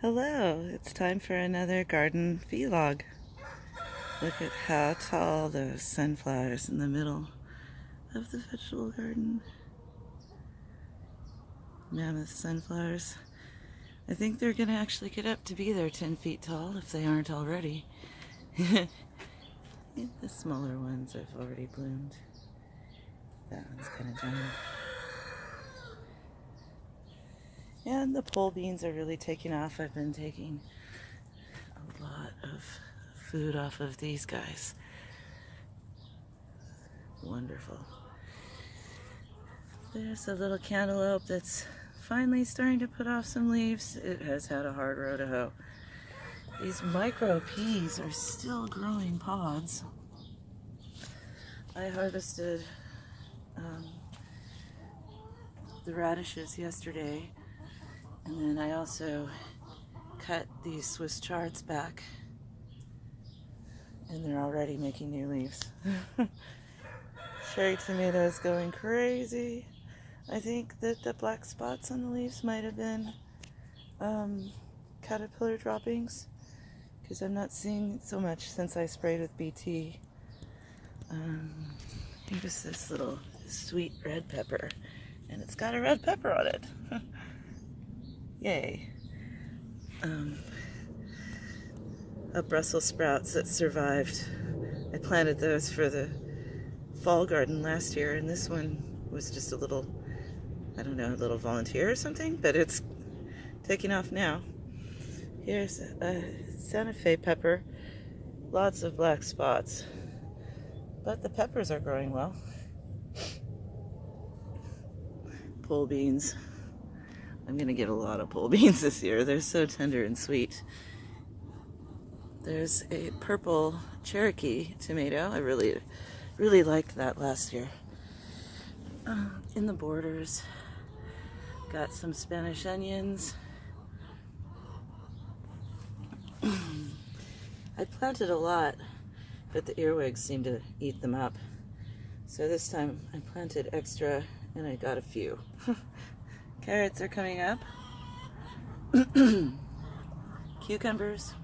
Hello, it's time for another garden vlog. Look at how tall those sunflowers in the middle of the vegetable garden. Mammoth sunflowers. I think they're gonna actually get up to be there 10 feet tall if they aren't already. The smaller ones have already bloomed. That one's kind of giant. And the pole beans are really taking off. I've been taking a lot of food off of these guys. Wonderful. There's a little cantaloupe that's finally starting to put off some leaves. It has had a hard row to hoe. These micro peas are still growing pods. I harvested the radishes yesterday, and then I also cut these Swiss chards back, and they're already making new leaves. Cherry tomatoes going crazy. I think that the black spots on the leaves might have been caterpillar droppings, because I'm not seeing so much since I sprayed with BT. Here's this little sweet red pepper, and it's got a red pepper on it. Yay. Brussels sprouts that survived. I planted those for the fall garden last year, and this one was just a little, I don't know, a little volunteer or something, but it's taking off now. Here's a Santa Fe pepper. Lots of black spots, but the peppers are growing well. Pole beans. I'm gonna get a lot of pole beans this year. They're so tender and sweet. There's a purple Cherokee tomato. I really liked that last year. In the borders, got some Spanish onions. I planted a lot, but the earwigs seem to eat them up. So this time I planted extra, and I got a few. Carrots are coming up. Cucumbers.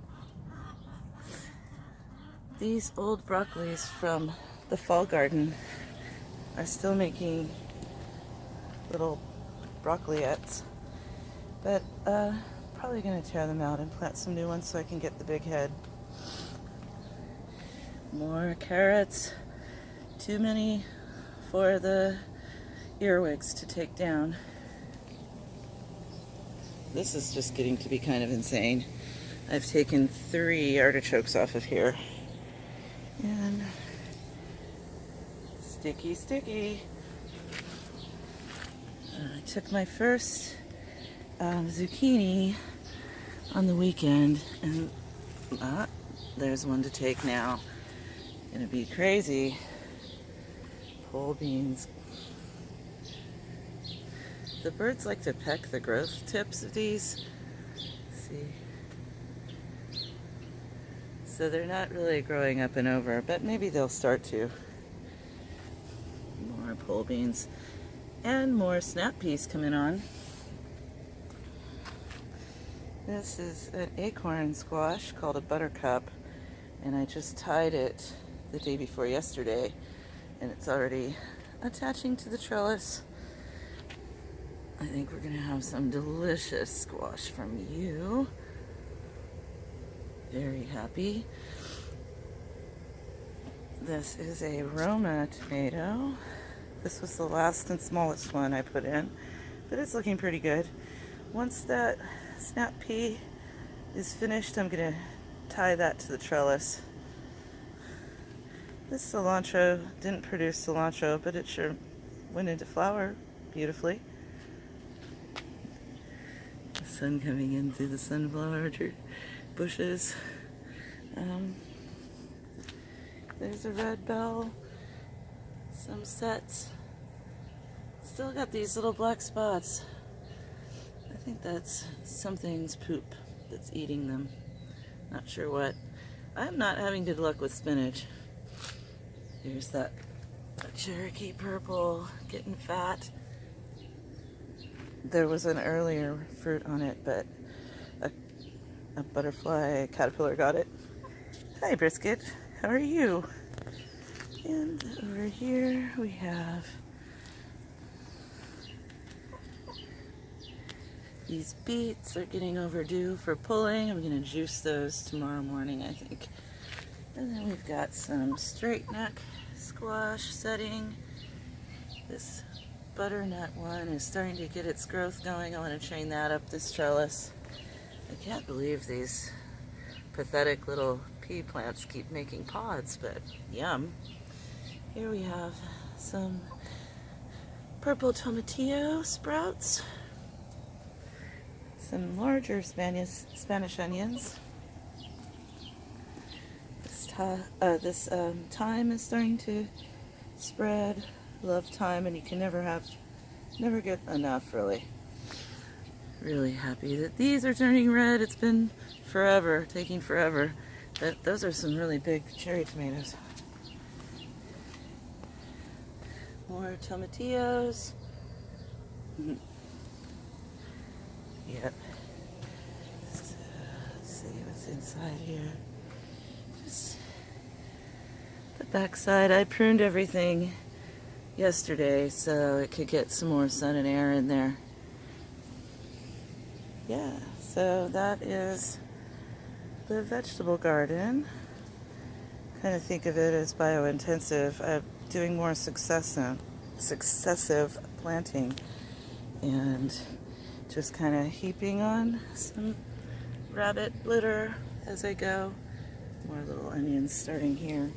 These old broccolis from the fall garden are still making little broccoliettes, but probably going to tear them out and plant some new ones so I can get the big head. More carrots. Too many for the earwigs to take down. This is just getting to be kind of insane. I've taken 3 artichokes off of here. And sticky. I took my first zucchini on the weekend, and there's one to take now. Gonna be crazy. Pole beans. The birds like to peck the growth tips of these. Let's see. So they're not really growing up and over, but maybe they'll start to. More pole beans. And more snap peas coming on. This is an acorn squash called a buttercup, and I just tied it the day before yesterday, and it's already attaching to the trellis. I think we're gonna have some delicious squash from you. Very happy. This is a Roma tomato. This was the last and smallest one I put in, but it's looking pretty good. Once that snap pea is finished, I'm gonna tie that to the trellis. This cilantro didn't produce cilantro, but it sure went into flower beautifully. The sun coming in through the sunflower bushes. There's a red bell. Some sets. Still got these little black spots. I think that's something's poop that's eating them. Not sure what. I'm not having good luck with spinach. Here's that Cherokee purple getting fat. There was an earlier fruit on it, but a, a butterfly, a caterpillar got it. Hi, Brisket. How are you? And over here we have these beets are getting overdue for pulling. I'm going to juice those tomorrow morning, I think. And then we've got some straight neck squash setting. This butternut one is starting to get its growth going. I want to train that up this trellis. I can't believe these pathetic little pea plants keep making pods, but yum. Here we have some purple tomatillo sprouts, some larger Spanish onions. This thyme is starting to spread. Love thyme, and you can never get enough, really. Really happy that these are turning red. It's been forever, taking forever. But those are some really big cherry tomatoes. More tomatillos. Yep. So, let's see what's inside here. Just the backside. I pruned everything yesterday so it could get some more sun and air in there. Yeah, so that is the vegetable garden. Kind of think of it as bio-intensive. I'm doing more successive planting and just kind of heaping on some rabbit litter as I go. More little onions starting here.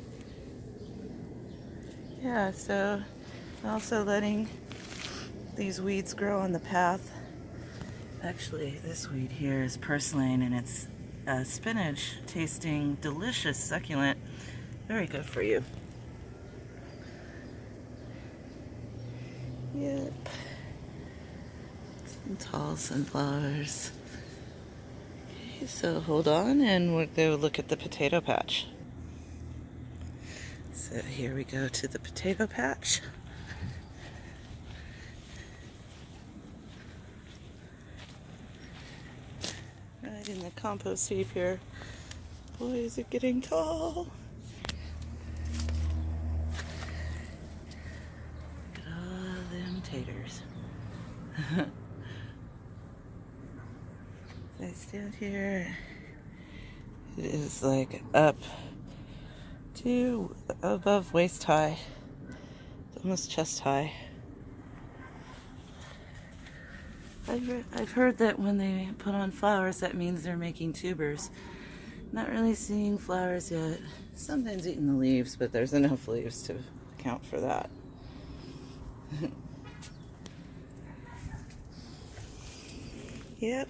Yeah, so also letting these weeds grow on the path. Actually, this weed here is purslane, and it's spinach, tasting delicious, succulent, very good for you. Yep. Some tall sunflowers. Okay, so hold on and we'll go look at the potato patch. So here we go to the potato patch. Right in the compost heap here. Boy, is it getting tall. Look at all them taters. I stand here. It is like up to above waist high, almost chest high. I've heard that when they put on flowers, that means they're making tubers. Not really seeing flowers yet. Sometimes eating the leaves, but there's enough leaves to account for that. Yep.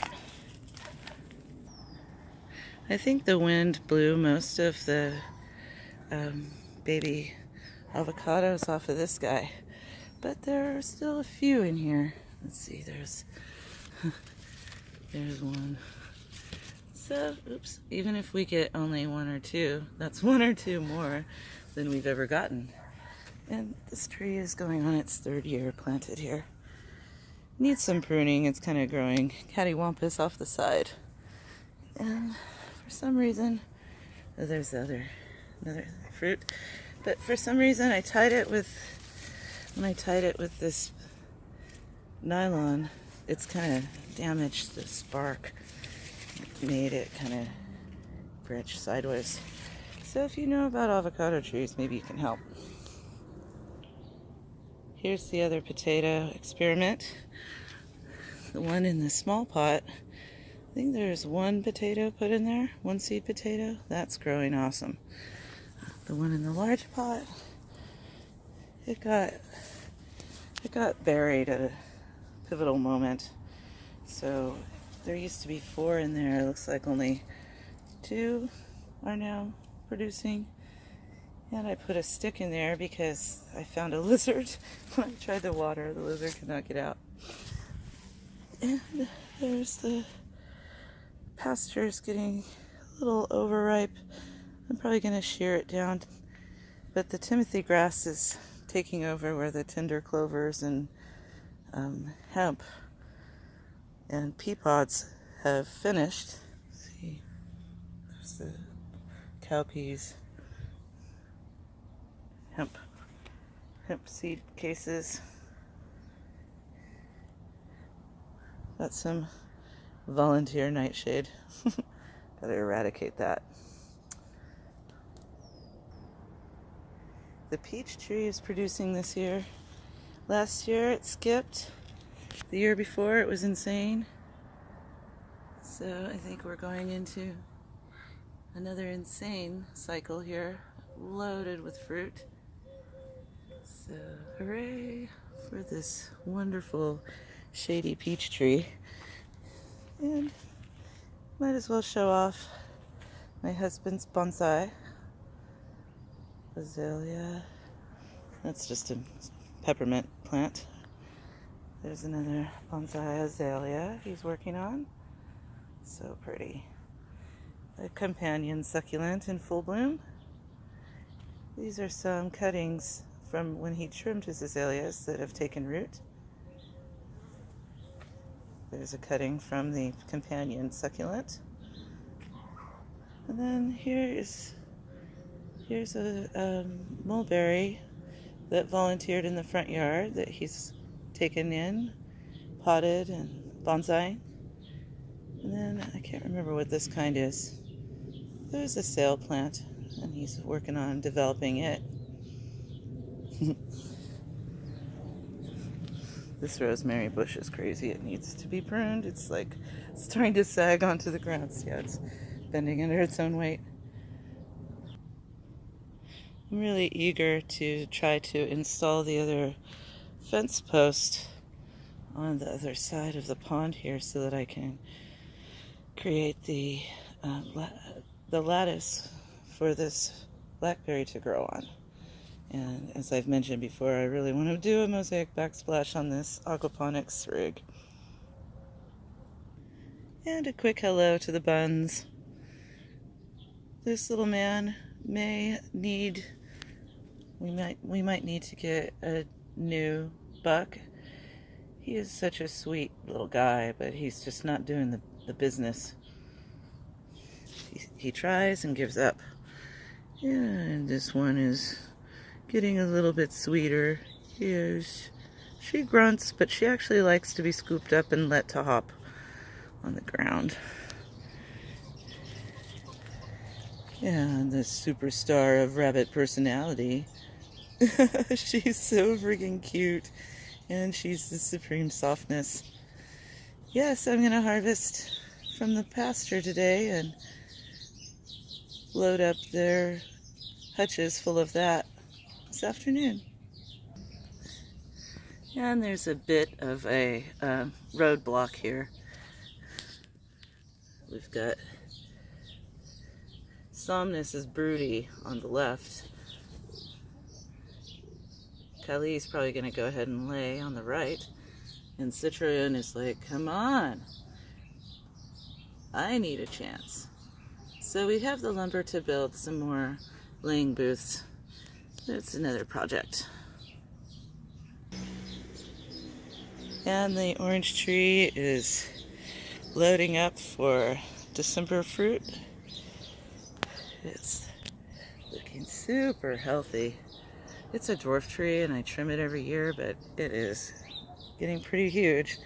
I think the wind blew most of the baby avocados off of this guy, but there are still a few in here. Let's see, there's one. So, oops, even if we get only one or two, that's one or two more than we've ever gotten. And this tree is going on its third year planted here. Needs some pruning. It's kind of growing cattywampus off the side. And for some reason, there's another fruit. But for some reason, when I tied it with this nylon, it's kind of damaged the spark. It made it kind of branch sideways. So if you know about avocado trees, maybe you can help. Here's the other potato experiment. The one in the small pot. I think there's one potato put in there, one seed potato. That's growing awesome. The one in the large pot, it got buried at a pivotal moment. So there used to be 4 in there. It looks like only 2 are now producing. And I put a stick in there because I found a lizard. When I tried the water, the lizard could not get out. And there's the pastures getting a little overripe. I'm probably going to shear it down. But the Timothy grass is taking over where the tender clovers and hemp and pea pods have finished. See, there's the cowpeas, hemp seed cases. Got some volunteer nightshade. Gotta eradicate that. The peach tree is producing this year. Last year it skipped. The year before it was insane. So I think we're going into another insane cycle here, loaded with fruit. So hooray for this wonderful shady peach tree. And might as well show off my husband's bonsai azalea. That's just a peppermint plant. There's another bonsai azalea he's working on. So pretty. A companion succulent in full bloom. These are some cuttings from when he trimmed his azaleas that have taken root. There's a cutting from the companion succulent. And then here's a mulberry that volunteered in the front yard that he's taken in, potted and bonsai. And then I can't remember what this kind is. There's a sail plant and he's working on developing it. This rosemary bush is crazy. It needs to be pruned. It's like starting to sag onto the ground. Yeah, it's bending under its own weight. I'm really eager to try to install the other fence post on the other side of the pond here so that I can create the lattice for this blackberry to grow on. And as I've mentioned before, I really want to do a mosaic backsplash on this aquaponics rig. And a quick hello to the buns. This little man may need, we might need to get a new buck. He is such a sweet little guy, but he's just not doing the business. He tries and gives up. Yeah, and this one is getting a little bit sweeter. Yes, she grunts, but she actually likes to be scooped up and let to hop on the ground. Yeah, and the superstar of rabbit personality. She's so freaking cute, and she's the supreme softness. Yes, I'm gonna harvest from the pasture today and load up their hutches full of that this afternoon. And there's a bit of a roadblock here. We've got Somnus broody on the left. Kali's probably going to go ahead and lay on the right. And Citroen is like, come on, I need a chance. So we have the lumber to build some more laying booths. That's another project. And the orange tree is loading up for December fruit. It's looking super healthy. It's a dwarf tree and I trim it every year, but it is getting pretty huge.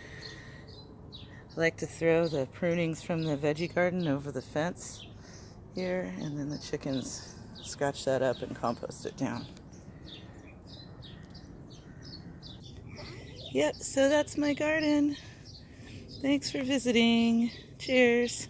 I like to throw the prunings from the veggie garden over the fence here, and then the chickens scratch that up and compost it down. Yep, so that's my garden. Thanks for visiting. Cheers.